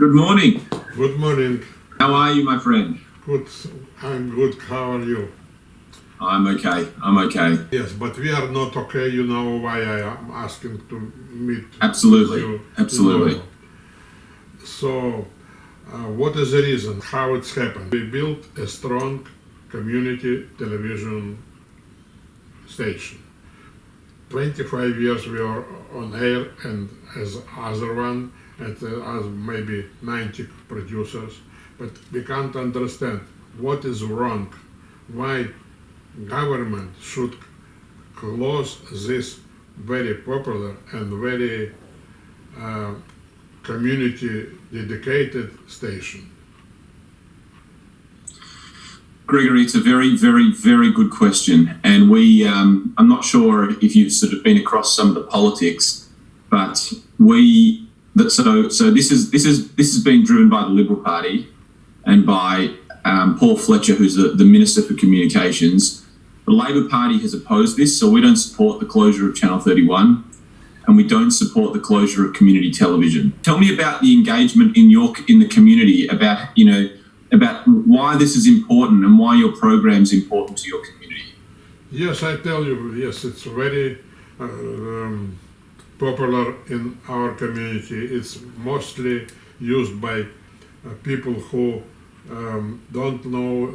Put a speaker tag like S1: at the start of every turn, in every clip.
S1: Good morning.
S2: Good morning.
S1: How are you, my friend?
S2: Good. I'm good. How are you?
S1: I'm okay. I'm okay.
S2: Yes, but we are not okay. You know why I am asking to meet
S1: Absolutely.
S2: with you.
S1: Absolutely.
S2: You know. So, what is the reason? How it's happened? We built a strong community television station. 25 years we are on air, and as other one, and as maybe 90 producers, but we can't understand what is wrong, why government should close this very popular and very community dedicated station.
S1: Gregory, it's a very, very, very good question. And I'm not sure if you've sort of been across some of the politics, but so this has been driven by the Liberal Party and by Paul Fletcher, who's the Minister for Communications. The Labor Party has opposed this, so we don't support the closure of Channel 31, and we don't support the closure of community television. Tell me about the engagement in the community, about why this is important and why your program is important to your community.
S2: Yes, I tell you, yes, it's very popular in our community. It's mostly used by people who don't know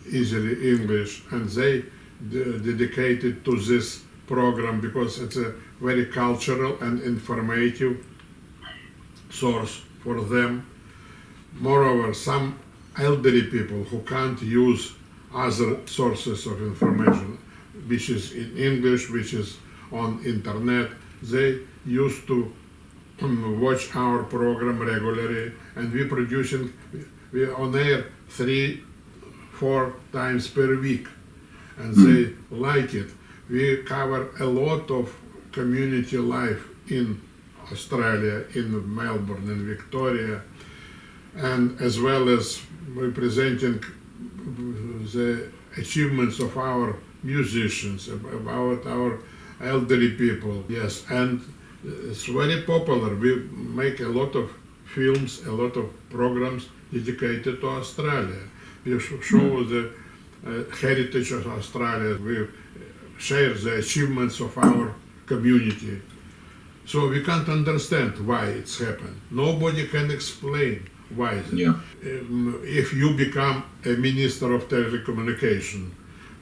S2: easily English, and they dedicated to this program because it's a very cultural and informative source for them. Moreover, some elderly people who can't use other sources of information, which is in English, which is on internet, they used to watch our program regularly, and we on air 3-4 times per week, and they like it. We cover a lot of community life in Australia, in Melbourne and Victoria, and as well as representing the achievements of our musicians, about our elderly people. Yes, and it's very popular. We make a lot of films, a lot of programs dedicated to Australia. We show the heritage of Australia. We share the achievements of our community. So we can't understand why it's happened. Nobody can explain why is it.
S1: Yeah.
S2: If you become a minister of telecommunication,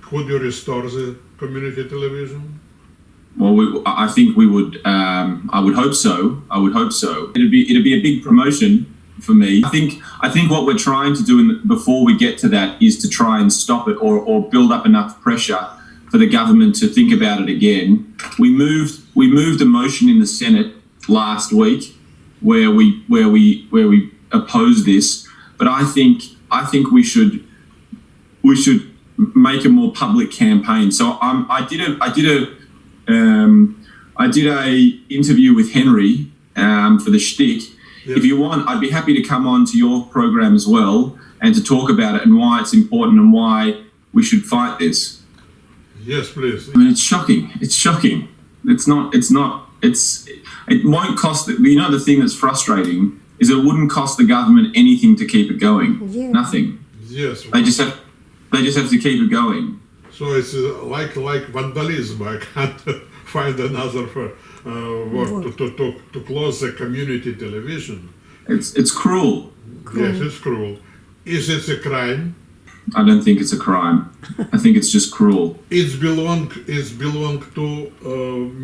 S2: could you restore the community television?
S1: Well, I think we would. I would hope so. I would hope so. It'd be a big promotion for me. I think what we're trying to do before we get to that is to try and stop it or build up enough pressure for the government to think about it again. We moved a motion in the Senate last week where we oppose this, but I think we should make a more public campaign. So I did a interview with Henry for the shtick.
S2: Yes.
S1: If you want, I'd be happy to come on to your program as well and to talk about it and why it's important and why we should fight this.
S2: Yes, please.
S1: I mean, it's shocking. It's shocking. It won't cost. The thing that's frustrating is it wouldn't cost the government anything to keep it going. Yeah. Nothing.
S2: Yes.
S1: They just have to keep it going.
S2: So it's like vandalism. I can't find another word to close the community television.
S1: It's cruel.
S2: Yes, it's cruel. Is it a crime?
S1: I don't think it's a crime. I think it's just cruel.
S2: It's belong to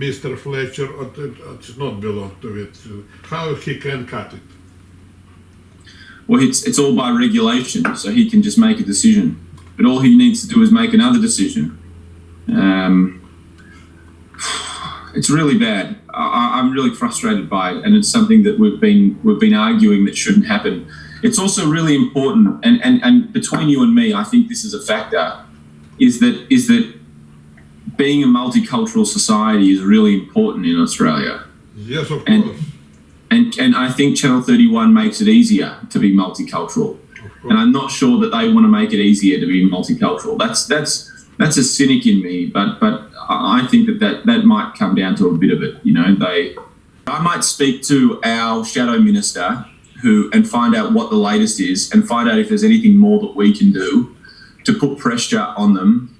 S2: Mr. Fletcher, or it's not belong to it. How he can cut it?
S1: Well, it's all by regulation, so he can just make a decision. But all he needs to do is make another decision. It's really bad. I'm really frustrated by it, and it's something that we've been arguing that shouldn't happen. It's also really important, and between you and me, I think this is a factor, is that being a multicultural society is really important in Australia.
S2: Yes, of course.
S1: And I think Channel 31 makes it easier to be multicultural. And I'm not sure that they want to make it easier to be multicultural. That's a cynic in me, but I think that might come down to a bit of it. I might speak to our shadow minister, and find out what the latest is, and find out if there's anything more that we can do to put pressure on them,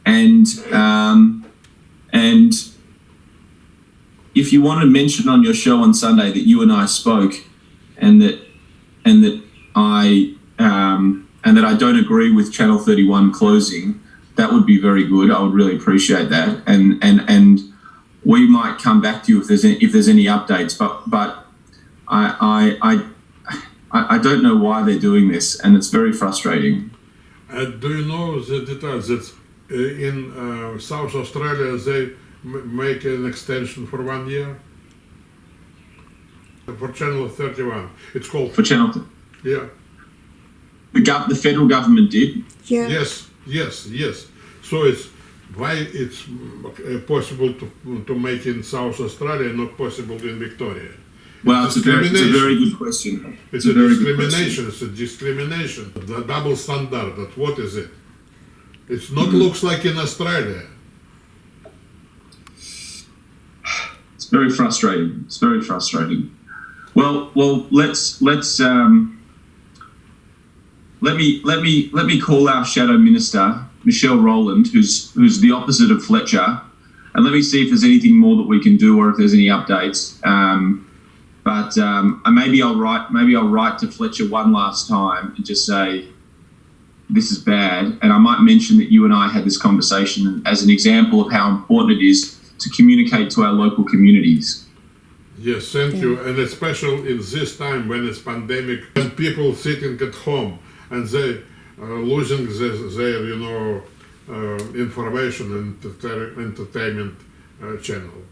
S1: and if you want to mention on your show on Sunday that you and I spoke, and that I don't agree with Channel 31 closing, that would be very good. I would really appreciate that, and we might come back to you if there's any updates. But I don't know why they're doing this, and it's very frustrating.
S2: Do you know the details that in South Australia they make an extension for 1 year for Channel 31? It's called
S1: For Channel,
S2: yeah.
S1: the federal government did.
S3: Yeah.
S2: Yes. So it's why it's possible to make in South Australia, not possible in Victoria.
S1: Well, it's a very good question.
S2: It's a discrimination. It's a discrimination. The double standard. That what is it? It's not looks like in Australia.
S1: It's very frustrating. It's very frustrating. Well, let's let me call our shadow minister, Michelle Rowland, who's the opposite of Fletcher, and let me see if there's anything more that we can do, or if there's any updates. But maybe I'll write to Fletcher one last time and just say this is bad, and I might mention that you and I had this conversation as an example of how important it is to communicate to our local communities.
S2: Yes, thank you. And especially in this time when it's pandemic and people sitting at home and they losing their information and entertainment channel.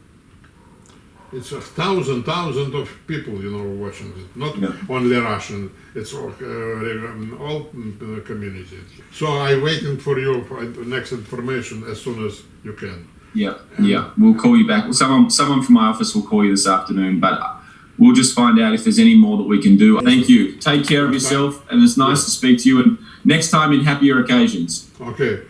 S2: It's thousands of people, watching it. Not only Russian. It's all community. So I'm waiting for you for next information as soon as you can.
S1: Yeah. We'll call you back. Someone from my office will call you this afternoon, but we'll just find out if there's any more that we can do. Thank you. Take care of yourself, and it's nice to speak to you. And next time in happier occasions.
S2: Okay.